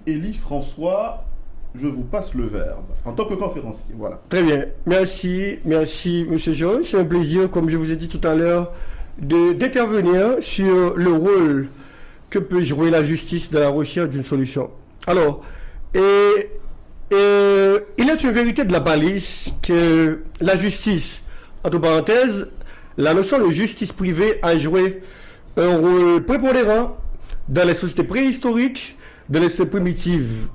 Élie François, je vous passe le verbe en tant que conférencier. Voilà. Très bien. Merci, M. Georges. C'est un plaisir, comme je vous ai dit tout à l'heure, d'intervenir sur le rôle que peut jouer la justice dans la recherche d'une solution. Alors, il est une vérité de la balise que la justice, entre parenthèses, la notion de justice privée a joué un rôle prépondérant dans les sociétés préhistoriques, dans les sociétés primitives.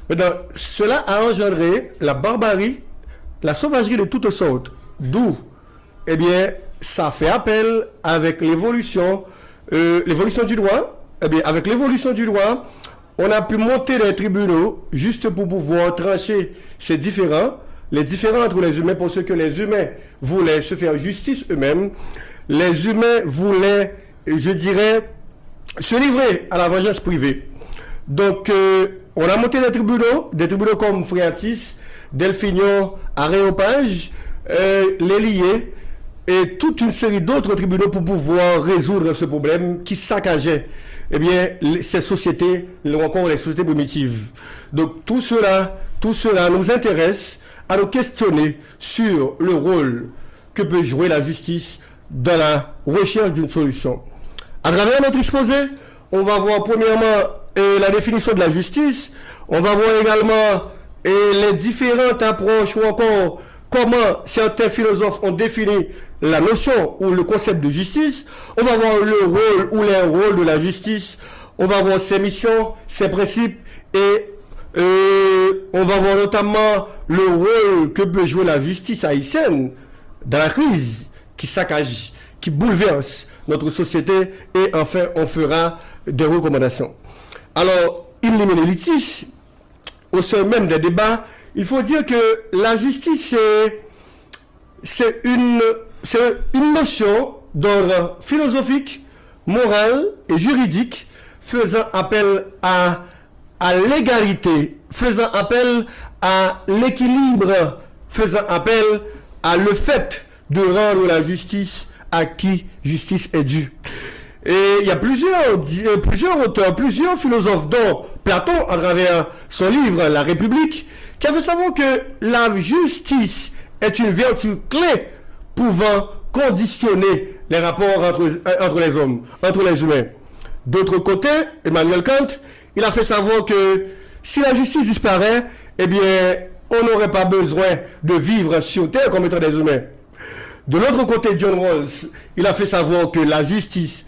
Maintenant, cela a engendré la barbarie, la sauvagerie de toutes sortes. D'où, eh bien, ça fait appel avec l'évolution du droit. Eh bien, avec l'évolution du droit, on a pu monter les tribunaux juste pour pouvoir trancher ces différends, les différends entre les humains, parce que les humains voulaient se faire justice eux-mêmes. Les humains voulaient, je dirais, se livrer à la vengeance privée. Donc, on a monté des tribunaux comme Phréatis, Delphinion, Aréopage, les Liés, et toute une série d'autres tribunaux pour pouvoir résoudre ce problème qui saccageait, eh bien, ces sociétés, ou encore les sociétés primitives. Donc, tout cela nous intéresse à nous questionner sur le rôle que peut jouer la justice dans la recherche d'une solution. À travers notre exposé, on va voir premièrement la définition de la justice, on va voir également les différentes approches ou encore comment certains philosophes ont défini la notion ou le concept de justice, on va voir le rôle ou les rôles de la justice, on va voir ses missions, ses principes et on va voir notamment le rôle que peut jouer la justice haïtienne dans la crise qui saccage, qui bouleverse notre société et enfin on fera des recommandations. Alors, in limine litis, au sein même des débats, il faut dire que la justice c'est une notion d'ordre philosophique, moral et juridique faisant appel à l'égalité, faisant appel à l'équilibre, faisant appel à le fait de rendre la justice à qui justice est due. Et il y a plusieurs auteurs, plusieurs philosophes, dont Platon, à travers son livre La République, qui a fait savoir que la justice est une vertu clé pouvant conditionner les rapports entre les hommes, entre les humains. D'autre côté, Emmanuel Kant, il a fait savoir que si la justice disparaît, eh bien, on n'aurait pas besoin de vivre sur Terre comme étant des humains. De l'autre côté, John Rawls, il a fait savoir que la justice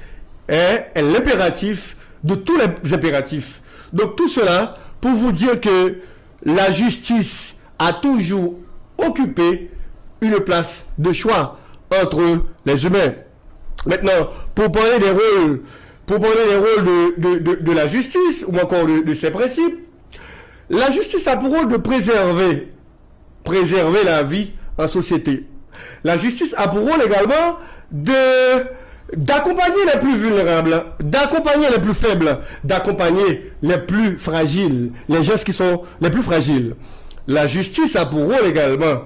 est l'impératif de tous les impératifs. Donc tout cela pour vous dire que la justice a toujours occupé une place de choix entre les humains. Maintenant, pour parler des rôles de la justice, ou encore de ses principes, la justice a pour rôle de préserver la vie en société. La justice a pour rôle également d'accompagner les plus vulnérables, d'accompagner les plus faibles, d'accompagner les plus fragiles, les gens qui sont les plus fragiles. La justice a pour rôle également